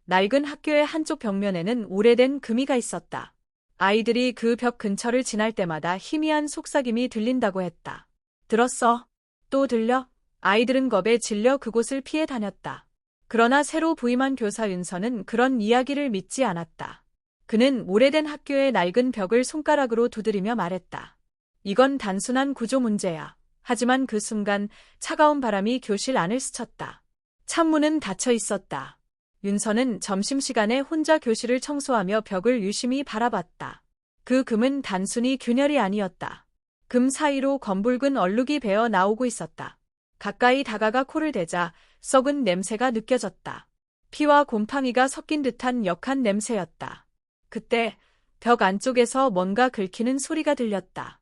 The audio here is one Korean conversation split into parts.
낡은 학교의 한쪽 벽면에는 오래된 금이가 있었다. 아이들이 그 벽 근처를 지날 때마다 희미한 속삭임이 들린다고 했다. 들었어? 또 들려? 아이들은 겁에 질려 그곳을 피해 다녔다. 그러나 새로 부임한 교사 윤서는 그런 이야기를 믿지 않았다. 그는 오래된 학교의 낡은 벽을 손가락으로 두드리며 말했다. 이건 단순한 구조 문제야. 하지만 그 순간 차가운 바람이 교실 안을 스쳤다. 창문은 닫혀 있었다. 윤서는 점심시간에 혼자 교실을 청소하며 벽을 유심히 바라봤다. 그 금은 단순히 균열이 아니었다. 금 사이로 검붉은 얼룩이 배어 나오고 있었다. 가까이 다가가 코를 대자 썩은 냄새가 느껴졌다. 피와 곰팡이가 섞인 듯한 역한 냄새였다. 그때 벽 안쪽에서 뭔가 긁히는 소리가 들렸다.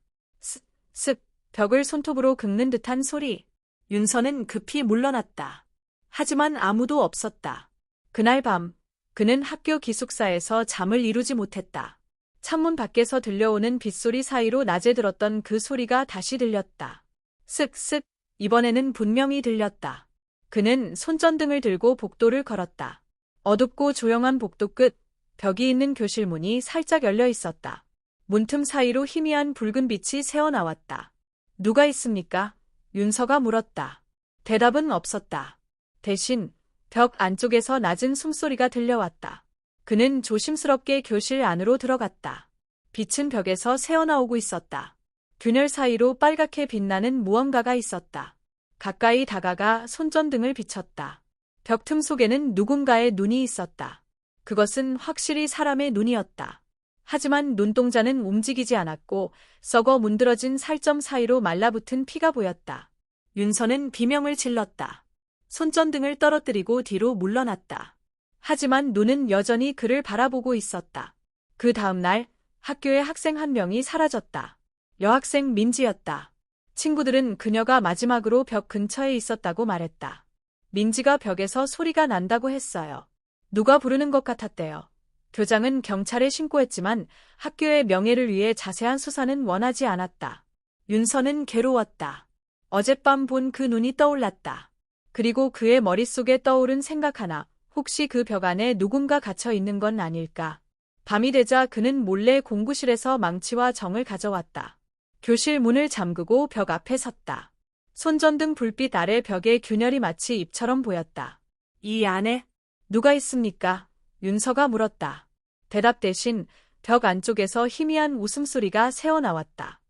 쓱, 벽을 손톱으로 긁는 듯한 소리. 윤서는 급히 물러났다. 하지만 아무도 없었다. 그날 밤, 그는 학교 기숙사에서 잠을 이루지 못했다. 창문 밖에서 들려오는 빗소리 사이로 낮에 들었던 그 소리가 다시 들렸다. 쓱쓱, 이번에는 분명히 들렸다. 그는 손전등을 들고 복도를 걸었다. 어둡고 조용한 복도 끝, 벽이 있는 교실 문이 살짝 열려 있었다. 문틈 사이로 희미한 붉은 빛이 새어나왔다. 누가 있습니까? 윤서가 물었다. 대답은 없었다. 대신 벽 안쪽에서 낮은 숨소리가 들려왔다. 그는 조심스럽게 교실 안으로 들어갔다. 빛은 벽에서 새어나오고 있었다. 균열 사이로 빨갛게 빛나는 무언가가 있었다. 가까이 다가가 손전등을 비췄다. 벽 틈 속에는 누군가의 눈이 있었다. 그것은 확실히 사람의 눈이었다. 하지만 눈동자는 움직이지 않았고 썩어 문드러진 살점 사이로 말라붙은 피가 보였다. 윤서는 비명을 질렀다. 손전등을 떨어뜨리고 뒤로 물러났다. 하지만 눈은 여전히 그를 바라보고 있었다. 그 다음 날 학교의 학생 한 명이 사라졌다. 여학생 민지였다. 친구들은 그녀가 마지막으로 벽 근처에 있었다고 말했다. 민지가 벽에서 소리가 난다고 했어요. 누가 부르는 것 같았대요. 교장은 경찰에 신고했지만 학교의 명예를 위해 자세한 수사는 원하지 않았다. 윤서는 괴로웠다. 어젯밤 본 그 눈이 떠올랐다. 그리고 그의 머릿속에 떠오른 생각 하나, 혹시 그 벽 안에 누군가 갇혀 있는 건 아닐까. 밤이 되자 그는 몰래 공부실에서 망치와 정을 가져왔다. 교실 문을 잠그고 벽 앞에 섰다. 손전등 불빛 아래 벽의 균열이 마치 입처럼 보였다. 이 안에 누가 있습니까? 윤서가 물었다. 대답 대신 벽 안쪽에서 희미한 웃음소리가 새어나왔다.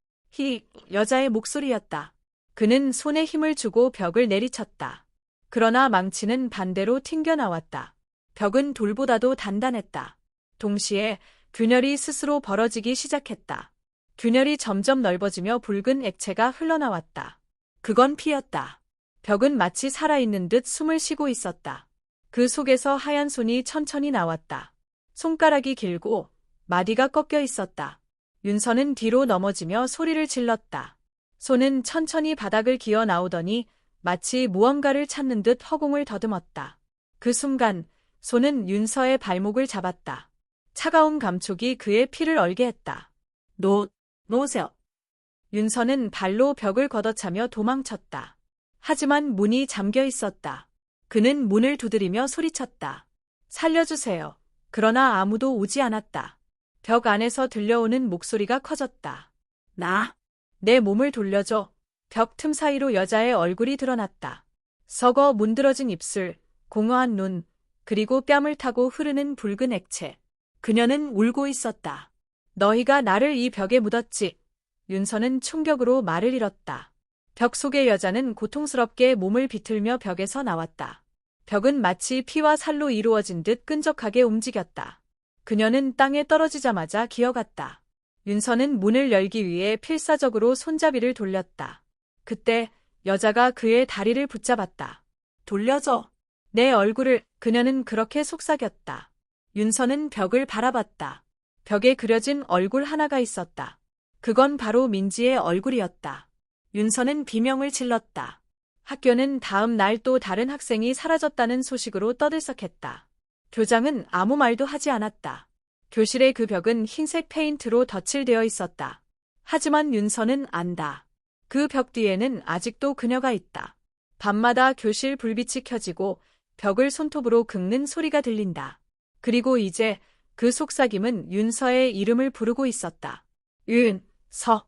여자의 목소리였다. 그는 손에 힘을 주고 벽을 내리쳤다. 그러나 망치는 반대로 튕겨나왔다. 벽은 돌보다도 단단했다. 동시에 균열이 스스로 벌어지기 시작했다. 균열이 점점 넓어지며 붉은 액체가 흘러나왔다. 그건 피였다. 벽은 마치 살아있는 듯 숨을 쉬고 있었다. 그 속에서 하얀 손이 천천히 나왔다. 손가락이 길고 마디가 꺾여 있었다. 윤서는 뒤로 넘어지며 소리를 질렀다. 손은 천천히 바닥을 기어 나오더니 마치 무언가를 찾는 듯 허공을 더듬었다. 그 순간 손은 윤서의 발목을 잡았다. 차가운 감촉이 그의 피를 얼게 했다. 놓으세요. 윤서는 발로 벽을 걷어차며 도망쳤다. 하지만 문이 잠겨 있었다. 그는 문을 두드리며 소리쳤다. 살려주세요. 그러나 아무도 오지 않았다. 벽 안에서 들려오는 목소리가 커졌다. 내 몸을 돌려줘. 벽 틈 사이로 여자의 얼굴이 드러났다. 썩어 문드러진 입술, 공허한 눈, 그리고 뺨을 타고 흐르는 붉은 액체. 그녀는 울고 있었다. 너희가 나를 이 벽에 묻었지. 윤서는 충격으로 말을 잃었다. 벽 속의 여자는 고통스럽게 몸을 비틀며 벽에서 나왔다. 벽은 마치 피와 살로 이루어진 듯 끈적하게 움직였다. 그녀는 땅에 떨어지자마자 기어갔다. 윤서는 문을 열기 위해 필사적으로 손잡이를 돌렸다. 그때 여자가 그의 다리를 붙잡았다. 돌려줘. 내 얼굴을. 그녀는 그렇게 속삭였다. 윤서는 벽을 바라봤다. 벽에 그려진 얼굴 하나가 있었다. 그건 바로 민지의 얼굴이었다. 윤서는 비명을 질렀다. 학교는 다음 날 또 다른 학생이 사라졌다는 소식으로 떠들썩했다. 교장은 아무 말도 하지 않았다. 교실의 그 벽은 흰색 페인트로 덧칠되어 있었다. 하지만 윤서는 안다. 그 벽 뒤에는 아직도 그녀가 있다. 밤마다 교실 불빛이 켜지고 벽을 손톱으로 긁는 소리가 들린다. 그리고 이제 그 속삭임은 윤서의 이름을 부르고 있었다. 윤서.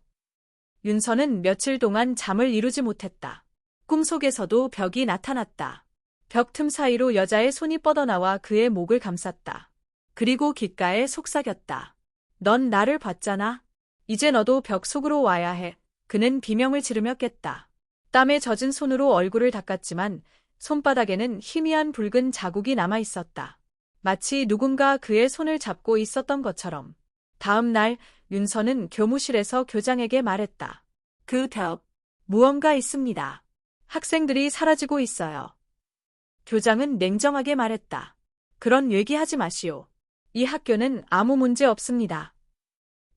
윤서는 며칠 동안 잠을 이루지 못했다. 꿈속에서도 벽이 나타났다. 벽 틈 사이로 여자의 손이 뻗어나와 그의 목을 감쌌다. 그리고 귓가에 속삭였다. 넌 나를 봤잖아. 이제 너도 벽 속으로 와야 해. 그는 비명을 지르며 깼다. 땀에 젖은 손으로 얼굴을 닦았지만 손바닥에는 희미한 붉은 자국이 남아 있었다. 마치 누군가 그의 손을 잡고 있었던 것처럼. 다음 날 윤서는 교무실에서 교장에게 말했다. 그 벽, 무언가 있습니다. 학생들이 사라지고 있어요. 교장은 냉정하게 말했다. 그런 얘기하지 마시오. 이 학교는 아무 문제 없습니다.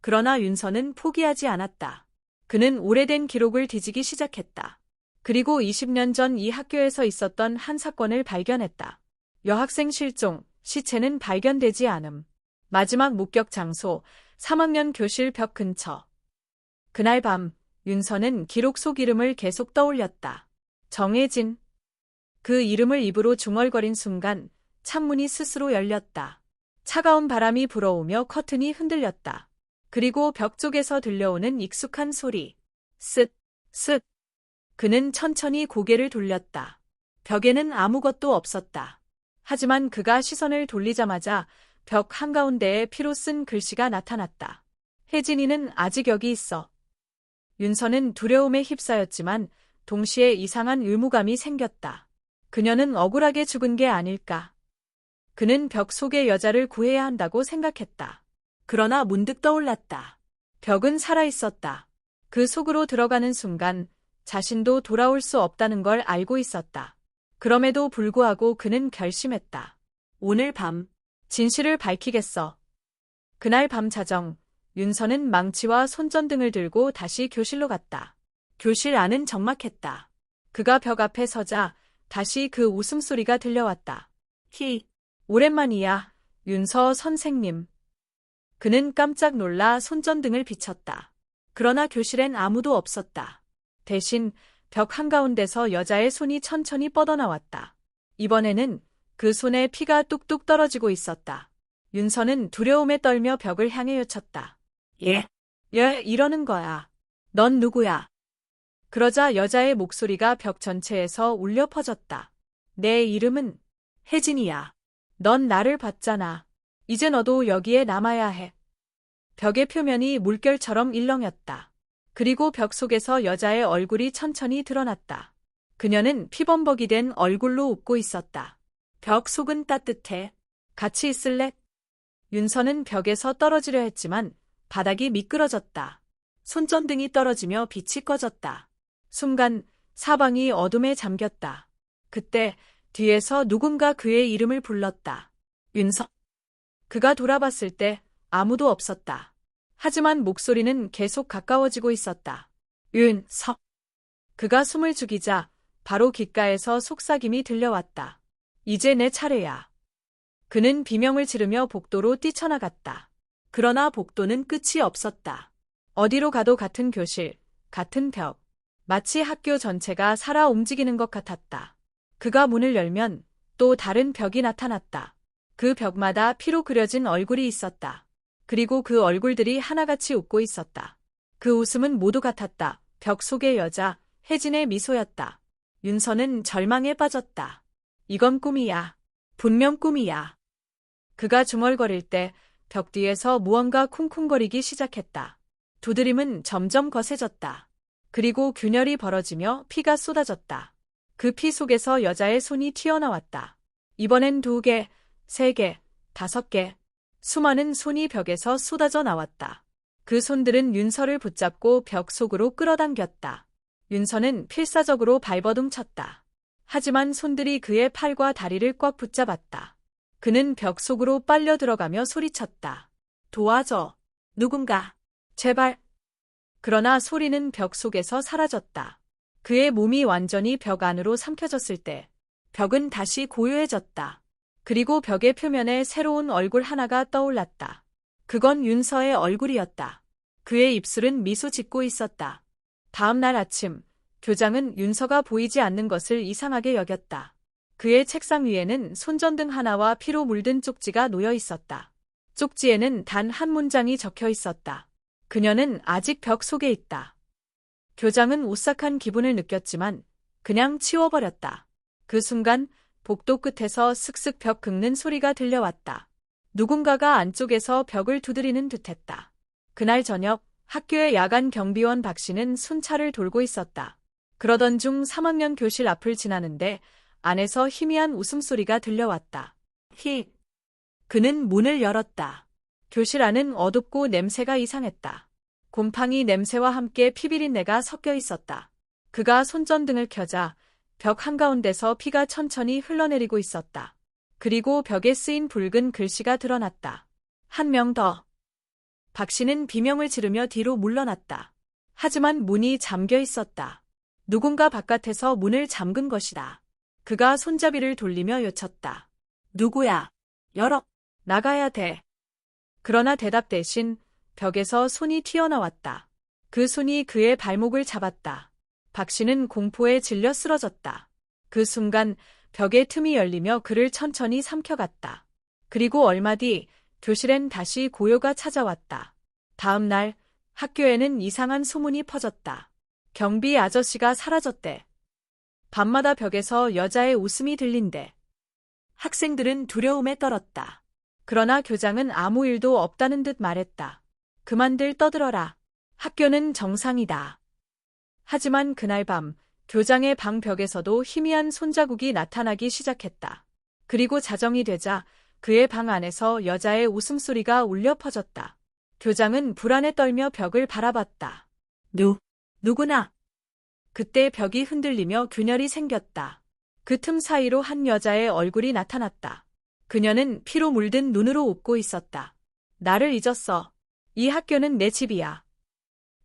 그러나 윤서는 포기하지 않았다. 그는 오래된 기록을 뒤지기 시작했다. 그리고 20년 전 이 학교에서 있었던 한 사건을 발견했다. 여학생 실종, 시체는 발견되지 않음. 마지막 목격 장소, 3학년 교실 벽 근처. 그날 밤, 윤서는 기록 속 이름을 계속 떠올렸다. 정혜진. 그 이름을 입으로 중얼거린 순간 창문이 스스로 열렸다. 차가운 바람이 불어오며 커튼이 흔들렸다. 그리고 벽 쪽에서 들려오는 익숙한 소리. 쓱, 쓱. 그는 천천히 고개를 돌렸다. 벽에는 아무것도 없었다. 하지만 그가 시선을 돌리자마자 벽 한가운데에 피로 쓴 글씨가 나타났다. 혜진이는 아직 여기 있어. 윤서는 두려움에 휩싸였지만 동시에 이상한 의무감이 생겼다. 그녀는 억울하게 죽은 게 아닐까. 그는 벽 속의 여자를 구해야 한다고 생각했다. 그러나 문득 떠올랐다. 벽은 살아있었다. 그 속으로 들어가는 순간 자신도 돌아올 수 없다는 걸 알고 있었다. 그럼에도 불구하고 그는 결심했다. 오늘 밤 진실을 밝히겠어. 그날 밤 자정, 윤서는 망치와 손전등을 들고 다시 교실로 갔다. 교실 안은 적막했다. 그가 벽 앞에 서자 다시 그 웃음소리가 들려왔다. 오랜만이야, 윤서 선생님. 그는 깜짝 놀라 손전등을 비췄다. 그러나 교실엔 아무도 없었다. 대신 벽 한가운데서 여자의 손이 천천히 뻗어나왔다. 이번에는 그 손에 피가 뚝뚝 떨어지고 있었다. 윤서는 두려움에 떨며 벽을 향해 외쳤다. 예, 이러는 거야. 넌 누구야? 그러자 여자의 목소리가 벽 전체에서 울려 퍼졌다. 내 이름은 혜진이야. 넌 나를 봤잖아. 이제 너도 여기에 남아야 해. 벽의 표면이 물결처럼 일렁였다. 그리고 벽 속에서 여자의 얼굴이 천천히 드러났다. 그녀는 피범벅이 된 얼굴로 웃고 있었다. 벽 속은 따뜻해. 같이 있을래? 윤서는 벽에서 떨어지려 했지만 바닥이 미끄러졌다. 손전등이 떨어지며 빛이 꺼졌다. 순간 사방이 어둠에 잠겼다. 그때 뒤에서 누군가 그의 이름을 불렀다. 윤서. 그가 돌아봤을 때 아무도 없었다. 하지만 목소리는 계속 가까워지고 있었다. 윤서. 그가 숨을 죽이자 바로 귓가에서 속삭임이 들려왔다. 이제 내 차례야. 그는 비명을 지르며 복도로 뛰쳐나갔다. 그러나 복도는 끝이 없었다. 어디로 가도 같은 교실, 같은 벽. 마치 학교 전체가 살아 움직이는 것 같았다. 그가 문을 열면 또 다른 벽이 나타났다. 그 벽마다 피로 그려진 얼굴이 있었다. 그리고 그 얼굴들이 하나같이 웃고 있었다. 그 웃음은 모두 같았다. 벽 속의 여자, 혜진의 미소였다. 윤서는 절망에 빠졌다. 이건 꿈이야. 분명 꿈이야. 그가 중얼거릴 때 벽 뒤에서 무언가 쿵쿵거리기 시작했다. 두드림은 점점 거세졌다. 그리고 균열이 벌어지며 피가 쏟아졌다. 그 피 속에서 여자의 손이 튀어나왔다. 이번엔 2개, 3개, 5개. 수많은 손이 벽에서 쏟아져 나왔다. 그 손들은 윤서를 붙잡고 벽 속으로 끌어당겼다. 윤서는 필사적으로 발버둥 쳤다. 하지만 손들이 그의 팔과 다리를 꽉 붙잡았다. 그는 벽 속으로 빨려 들어가며 소리쳤다. 도와줘. 누군가. 제발. 그러나 소리는 벽 속에서 사라졌다. 그의 몸이 완전히 벽 안으로 삼켜졌을 때 벽은 다시 고요해졌다. 그리고 벽의 표면에 새로운 얼굴 하나가 떠올랐다. 그건 윤서의 얼굴이었다. 그의 입술은 미소 짓고 있었다. 다음 날 아침, 교장은 윤서가 보이지 않는 것을 이상하게 여겼다. 그의 책상 위에는 손전등 하나와 피로 물든 쪽지가 놓여 있었다. 쪽지에는 단 한 문장이 적혀 있었다. 그녀는 아직 벽 속에 있다. 교장은 오싹한 기분을 느꼈지만 그냥 치워버렸다. 그 순간 복도 끝에서 슥슥 벽 긁는 소리가 들려왔다. 누군가가 안쪽에서 벽을 두드리는 듯했다. 그날 저녁 학교의 야간 경비원 박 씨는 순찰을 돌고 있었다. 그러던 중 3학년 교실 앞을 지나는데 안에서 희미한 웃음소리가 들려왔다. 히. 그는 문을 열었다. 교실 안은 어둡고 냄새가 이상했다. 곰팡이 냄새와 함께 피비린내가 섞여 있었다. 그가 손전등을 켜자 벽 한가운데서 피가 천천히 흘러내리고 있었다. 그리고 벽에 쓰인 붉은 글씨가 드러났다. 한 명 더. 박 씨는 비명을 지르며 뒤로 물러났다. 하지만 문이 잠겨 있었다. 누군가 바깥에서 문을 잠근 것이다. 그가 손잡이를 돌리며 외쳤다. 누구야? 열어. 나가야 돼. 그러나 대답 대신 벽에서 손이 튀어나왔다. 그 손이 그의 발목을 잡았다. 박 씨는 공포에 질려 쓰러졌다. 그 순간 벽의 틈이 열리며 그를 천천히 삼켜갔다. 그리고 얼마 뒤 교실엔 다시 고요가 찾아왔다. 다음 날 학교에는 이상한 소문이 퍼졌다. 경비 아저씨가 사라졌대. 밤마다 벽에서 여자의 웃음이 들린대. 학생들은 두려움에 떨었다. 그러나 교장은 아무 일도 없다는 듯 말했다. 그만들 떠들어라. 학교는 정상이다. 하지만 그날 밤 교장의 방 벽에서도 희미한 손자국이 나타나기 시작했다. 그리고 자정이 되자 그의 방 안에서 여자의 웃음소리가 울려 퍼졌다. 교장은 불안에 떨며 벽을 바라봤다. 누구나. 그때 벽이 흔들리며 균열이 생겼다. 그 틈 사이로 한 여자의 얼굴이 나타났다. 그녀는 피로 물든 눈으로 웃고 있었다. 나를 잊었어. 이 학교는 내 집이야.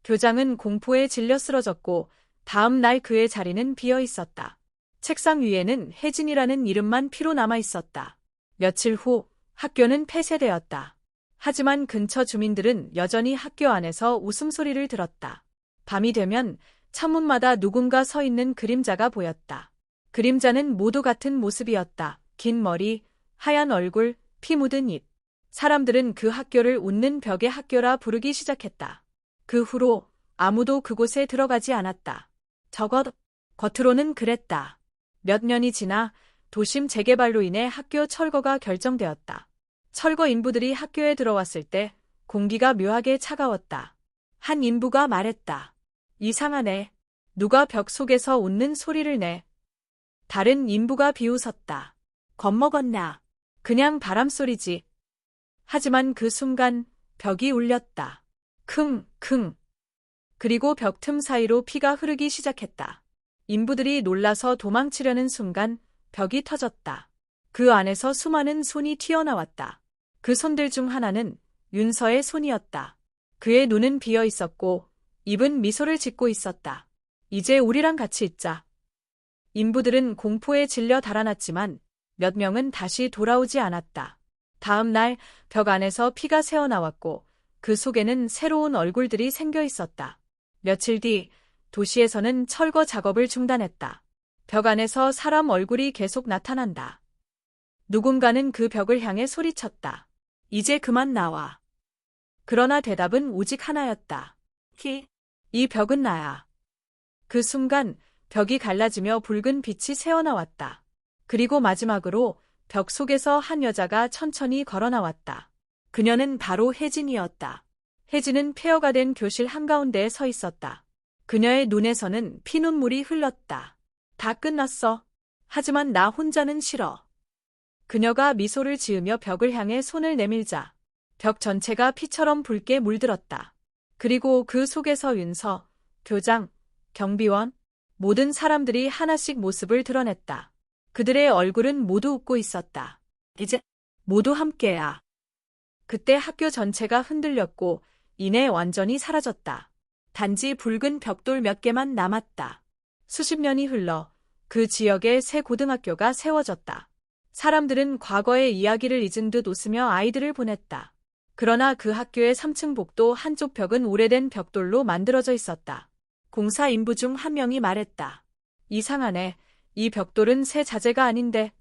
교장은 공포에 질려 쓰러졌고 다음 날 그의 자리는 비어 있었다. 책상 위에는 혜진이라는 이름만 피로 남아 있었다. 며칠 후 학교는 폐쇄되었다. 하지만 근처 주민들은 여전히 학교 안에서 웃음소리를 들었다. 밤이 되면 창문마다 누군가 서 있는 그림자가 보였다. 그림자는 모두 같은 모습이었다. 긴 머리, 하얀 얼굴, 피 묻은 입. 사람들은 그 학교를 웃는 벽의 학교라 부르기 시작했다. 그 후로 아무도 그곳에 들어가지 않았다. 적어도 겉으로는 그랬다. 몇 년이 지나 도심 재개발로 인해 학교 철거가 결정되었다. 철거 인부들이 학교에 들어왔을 때 공기가 묘하게 차가웠다. 한 인부가 말했다. 이상하네. 누가 벽 속에서 웃는 소리를 내. 다른 인부가 비웃었다. 겁먹었나? 그냥 바람소리지. 하지만 그 순간 벽이 울렸다. 킁킁. 그리고 벽 틈 사이로 피가 흐르기 시작했다. 인부들이 놀라서 도망치려는 순간 벽이 터졌다. 그 안에서 수많은 손이 튀어나왔다. 그 손들 중 하나는 윤서의 손이었다. 그의 눈은 비어 있었고 입은 미소를 짓고 있었다. 이제 우리랑 같이 있자. 인부들은 공포에 질려 달아났지만 몇 명은 다시 돌아오지 않았다. 다음 날 벽 안에서 피가 새어나왔고 그 속에는 새로운 얼굴들이 생겨 있었다. 며칠 뒤 도시에서는 철거 작업을 중단했다. 벽 안에서 사람 얼굴이 계속 나타난다. 누군가는 그 벽을 향해 소리쳤다. 이제 그만 나와. 그러나 대답은 오직 하나였다. 이 벽은 나야. 그 순간 벽이 갈라지며 붉은 빛이 새어나왔다. 그리고 마지막으로 벽 속에서 한 여자가 천천히 걸어 나왔다. 그녀는 바로 혜진이었다. 혜진은 폐허가 된 교실 한가운데에 서 있었다. 그녀의 눈에서는 피눈물이 흘렀다. 다 끝났어. 하지만 나 혼자는 싫어. 그녀가 미소를 지으며 벽을 향해 손을 내밀자 벽 전체가 피처럼 붉게 물들었다. 그리고 그 속에서 윤서, 교장, 경비원, 모든 사람들이 하나씩 모습을 드러냈다. 그들의 얼굴은 모두 웃고 있었다. 이제 모두 함께야. 그때 학교 전체가 흔들렸고 이내 완전히 사라졌다. 단지 붉은 벽돌 몇 개만 남았다. 수십 년이 흘러 그 지역에 새 고등학교가 세워졌다. 사람들은 과거의 이야기를 잊은 듯 웃으며 아이들을 보냈다. 그러나 그 학교의 3층 복도 한쪽 벽은 오래된 벽돌로 만들어져 있었다. 공사 인부 중 한 명이 말했다. 이상하네. 이 벽돌은 새 자재가 아닌데.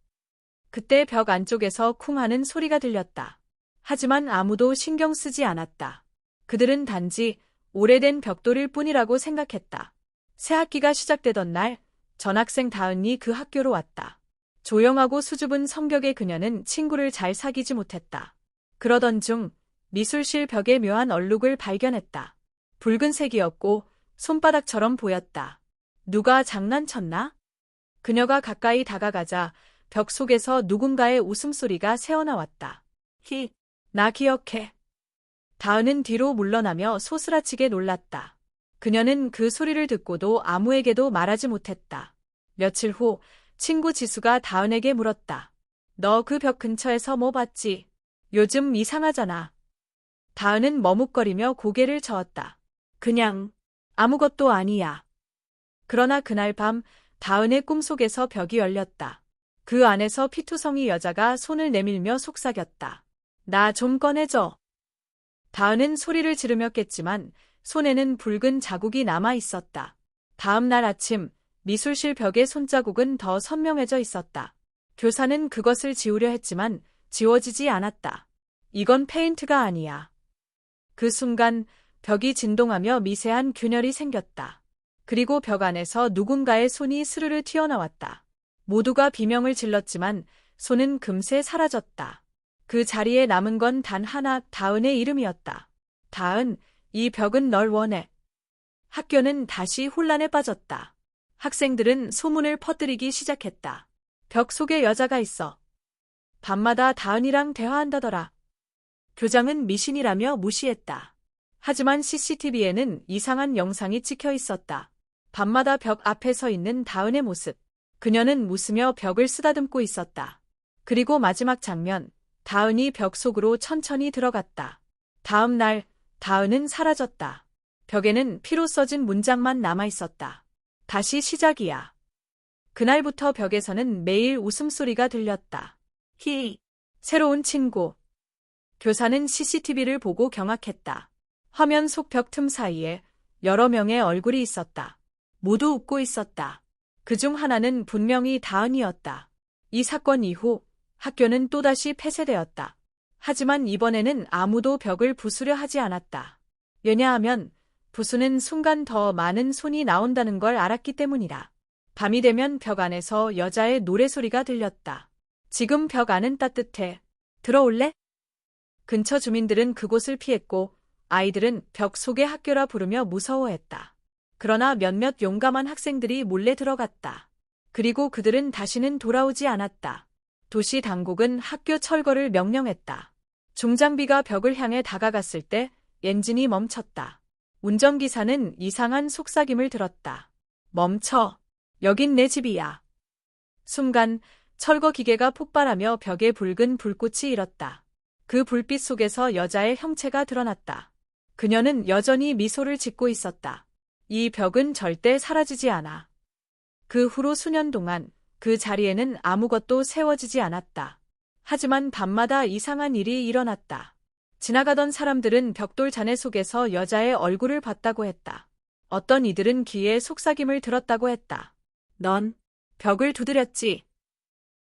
그때 벽 안쪽에서 쿵 하는 소리가 들렸다. 하지만 아무도 신경 쓰지 않았다. 그들은 단지 오래된 벽돌일 뿐이라고 생각했다. 새 학기가 시작되던 날, 전학생 다은이 그 학교로 왔다. 조용하고 수줍은 성격의 그녀는 친구를 잘 사귀지 못했다. 그러던 중 미술실 벽에 묘한 얼룩을 발견했다. 붉은색이었고 손바닥처럼 보였다. 누가 장난쳤나? 그녀가 가까이 다가가자 벽 속에서 누군가의 웃음소리가 새어나왔다. 히, 나 기억해. 다은은 뒤로 물러나며 소스라치게 놀랐다. 그녀는 그 소리를 듣고도 아무에게도 말하지 못했다. 며칠 후 친구 지수가 다은에게 물었다. 너 그 벽 근처에서 뭐 봤지? 요즘 이상하잖아. 다은은 머뭇거리며 고개를 저었다. 그냥 아무것도 아니야. 그러나 그날 밤 다은의 꿈속에서 벽이 열렸다. 그 안에서 피투성이 여자가 손을 내밀며 속삭였다. 나 좀 꺼내줘. 다은은 소리를 지르며 깼지만 손에는 붉은 자국이 남아 있었다. 다음 날 아침 미술실 벽의 손자국은 더 선명해져 있었다. 교사는 그것을 지우려 했지만 지워지지 않았다. 이건 페인트가 아니야. 그 순간 벽이 진동하며 미세한 균열이 생겼다. 그리고 벽 안에서 누군가의 손이 스르르 튀어나왔다. 모두가 비명을 질렀지만 손은 금세 사라졌다. 그 자리에 남은 건 단 하나, 다은의 이름이었다. 다은, 이 벽은 널 원해. 학교는 다시 혼란에 빠졌다. 학생들은 소문을 퍼뜨리기 시작했다. 벽 속에 여자가 있어. 밤마다 다은이랑 대화한다더라. 교장은 미신이라며 무시했다. 하지만 CCTV에는 이상한 영상이 찍혀 있었다. 밤마다 벽 앞에 서 있는 다은의 모습. 그녀는 웃으며 벽을 쓰다듬고 있었다. 그리고 마지막 장면, 다은이 벽 속으로 천천히 들어갔다. 다음 날, 다은은 사라졌다. 벽에는 피로 써진 문장만 남아 있었다. 다시 시작이야. 그날부터 벽에서는 매일 웃음소리가 들렸다. 히, 새로운 친구. 교사는 CCTV를 보고 경악했다. 화면 속 벽 틈 사이에 여러 명의 얼굴이 있었다. 모두 웃고 있었다. 그중 하나는 분명히 다은이었다. 이 사건 이후 학교는 또다시 폐쇄되었다. 하지만 이번에는 아무도 벽을 부수려 하지 않았다. 왜냐하면 부수는 순간 더 많은 손이 나온다는 걸 알았기 때문이다. 밤이 되면 벽 안에서 여자의 노래소리가 들렸다. 지금 벽 안은 따뜻해. 들어올래? 근처 주민들은 그곳을 피했고 아이들은 벽 속의 학교라 부르며 무서워했다. 그러나 몇몇 용감한 학생들이 몰래 들어갔다. 그리고 그들은 다시는 돌아오지 않았다. 도시 당국은 학교 철거를 명령했다. 중장비가 벽을 향해 다가갔을 때 엔진이 멈췄다. 운전기사는 이상한 속삭임을 들었다. 멈춰. 여긴 내 집이야. 순간 철거 기계가 폭발하며 벽에 붉은 불꽃이 일었다. 그 불빛 속에서 여자의 형체가 드러났다. 그녀는 여전히 미소를 짓고 있었다. 이 벽은 절대 사라지지 않아. 그 후로 수년 동안 그 자리에는 아무것도 세워지지 않았다. 하지만 밤마다 이상한 일이 일어났다. 지나가던 사람들은 벽돌 잔해 속에서 여자의 얼굴을 봤다고 했다. 어떤 이들은 귀에 속삭임을 들었다고 했다. 넌 벽을 두드렸지.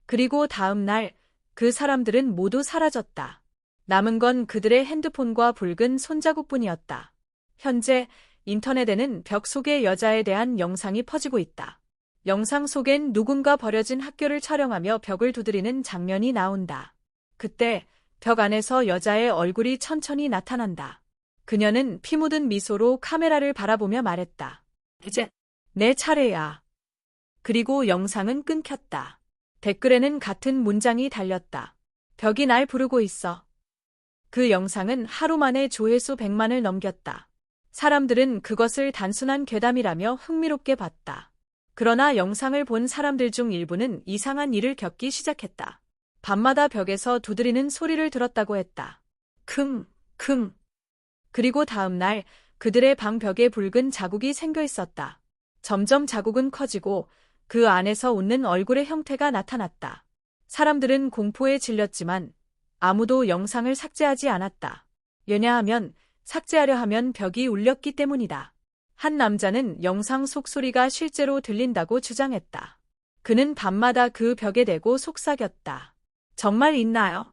그리고 다음 날 그 사람들은 모두 사라졌다. 남은 건 그들의 핸드폰과 붉은 손자국뿐이었다. 현재 인터넷에는 벽 속의 여자에 대한 영상이 퍼지고 있다. 영상 속엔 누군가 버려진 학교를 촬영하며 벽을 두드리는 장면이 나온다. 그때 벽 안에서 여자의 얼굴이 천천히 나타난다. 그녀는 피 묻은 미소로 카메라를 바라보며 말했다. 이제 내 차례야. 그리고 영상은 끊겼다. 댓글에는 같은 문장이 달렸다. 벽이 날 부르고 있어. 그 영상은 하루 만에 조회수 100만을 넘겼다. 사람들은 그것을 단순한 괴담이라며 흥미롭게 봤다. 그러나 영상을 본 사람들 중 일부는 이상한 일을 겪기 시작했다. 밤마다 벽에서 두드리는 소리를 들었다고 했다. 킁, 킁. 그리고 다음 날 그들의 방 벽에 붉은 자국이 생겨 있었다. 점점 자국은 커지고 그 안에서 웃는 얼굴의 형태가 나타났다. 사람들은 공포에 질렸지만 아무도 영상을 삭제하지 않았다. 왜냐하면 삭제하려 하면 벽이 울렸기 때문이다. 한 남자는 영상 속 소리가 실제로 들린다고 주장했다. 그는 밤마다 그 벽에 대고 속삭였다. 정말 있나요?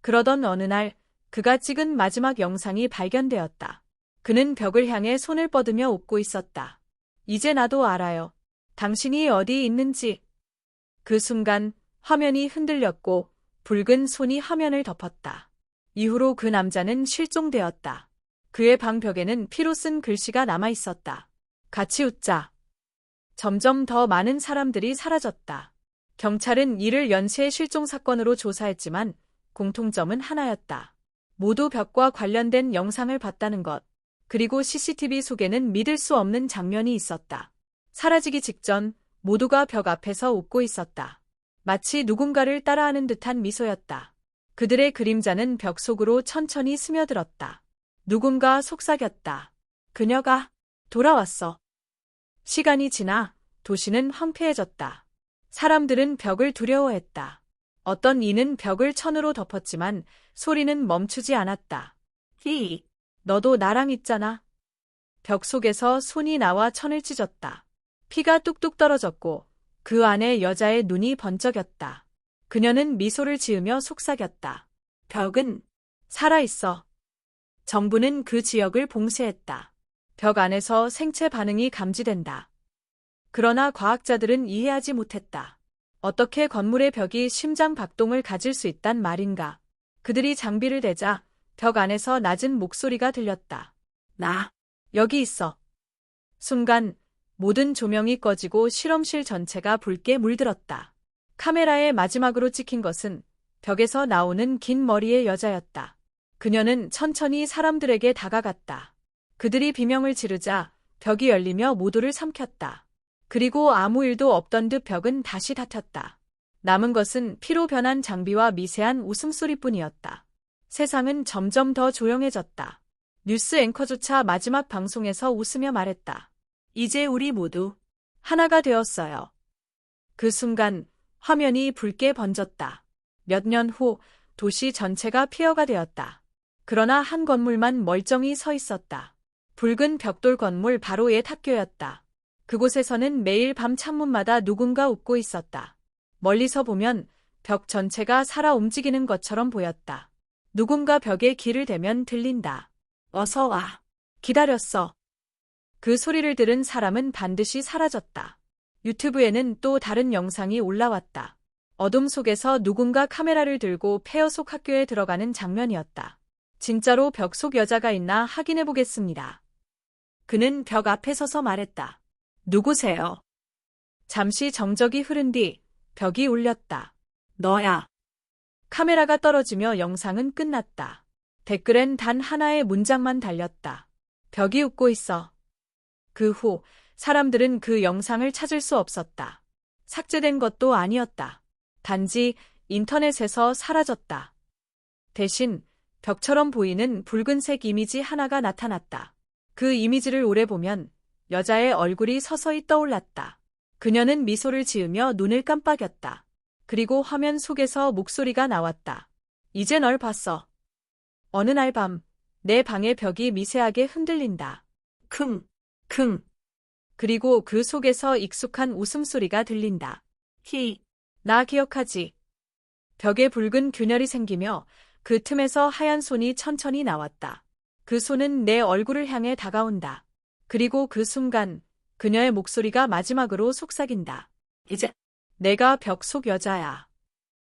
그러던 어느 날 그가 찍은 마지막 영상이 발견되었다. 그는 벽을 향해 손을 뻗으며 웃고 있었다. 이제 나도 알아요. 당신이 어디 있는지. 그 순간 화면이 흔들렸고 붉은 손이 화면을 덮었다. 이후로 그 남자는 실종되었다. 그의 방 벽에는 피로 쓴 글씨가 남아 있었다. 같이 웃자. 점점 더 많은 사람들이 사라졌다. 경찰은 이를 연쇄 실종 사건으로 조사했지만 공통점은 하나였다. 모두 벽과 관련된 영상을 봤다는 것. 그리고 CCTV 속에는 믿을 수 없는 장면이 있었다. 사라지기 직전 모두가 벽 앞에서 웃고 있었다. 마치 누군가를 따라하는 듯한 미소였다. 그들의 그림자는 벽 속으로 천천히 스며들었다. 누군가 속삭였다. 그녀가 돌아왔어. 시간이 지나 도시는 황폐해졌다. 사람들은 벽을 두려워했다. 어떤 이는 벽을 천으로 덮었지만 소리는 멈추지 않았다. 히, 너도 나랑 있잖아. 벽 속에서 손이 나와 천을 찢었다. 피가 뚝뚝 떨어졌고 그 안에 여자의 눈이 번쩍였다. 그녀는 미소를 지으며 속삭였다. 벽은 살아있어. 정부는 그 지역을 봉쇄했다. 벽 안에서 생체 반응이 감지된다. 그러나 과학자들은 이해하지 못했다. 어떻게 건물의 벽이 심장 박동을 가질 수 있단 말인가. 그들이 장비를 대자 벽 안에서 낮은 목소리가 들렸다. 나 여기 있어. 순간 모든 조명이 꺼지고 실험실 전체가 붉게 물들었다. 카메라에 마지막으로 찍힌 것은 벽에서 나오는 긴 머리의 여자였다. 그녀는 천천히 사람들에게 다가갔다. 그들이 비명을 지르자 벽이 열리며 모두를 삼켰다. 그리고 아무 일도 없던 듯 벽은 다시 닫혔다. 남은 것은 피로 변한 장비와 미세한 웃음소리뿐이었다. 세상은 점점 더 조용해졌다. 뉴스 앵커조차 마지막 방송에서 웃으며 말했다. 이제 우리 모두 하나가 되었어요. 그 순간 화면이 붉게 번졌다. 몇 년 후 도시 전체가 폐허가 되었다. 그러나 한 건물만 멀쩡히 서 있었다. 붉은 벽돌 건물 바로 옛 학교였다. 그곳에서는 매일 밤 창문마다 누군가 웃고 있었다. 멀리서 보면 벽 전체가 살아 움직이는 것처럼 보였다. 누군가 벽에 길을 대면 들린다. 어서 와. 기다렸어. 그 소리를 들은 사람은 반드시 사라졌다. 유튜브에는 또 다른 영상이 올라왔다. 어둠 속에서 누군가 카메라를 들고 폐허 속 학교에 들어가는 장면이었다. 진짜로 벽 속 여자가 있나 확인해 보겠습니다. 그는 벽 앞에 서서 말했다. 누구세요? 잠시 정적이 흐른 뒤 벽이 울렸다. 너야. 카메라가 떨어지며 영상은 끝났다. 댓글엔 단 하나의 문장만 달렸다. 벽이 웃고 있어. 그 후 사람들은 그 영상을 찾을 수 없었다. 삭제된 것도 아니었다. 단지 인터넷에서 사라졌다. 대신 벽처럼 보이는 붉은색 이미지 하나가 나타났다. 그 이미지를 오래 보면 여자의 얼굴이 서서히 떠올랐다. 그녀는 미소를 지으며 눈을 깜빡였다. 그리고 화면 속에서 목소리가 나왔다. 이제 널 봤어. 어느 날 밤, 내 방의 벽이 미세하게 흔들린다. 킁. 그리고 그 속에서 익숙한 웃음소리가 들린다. 나 기억하지. 벽에 붉은 균열이 생기며 그 틈에서 하얀 손이 천천히 나왔다. 그 손은 내 얼굴을 향해 다가온다. 그리고 그 순간 그녀의 목소리가 마지막으로 속삭인다. 이제 내가 벽 속 여자야.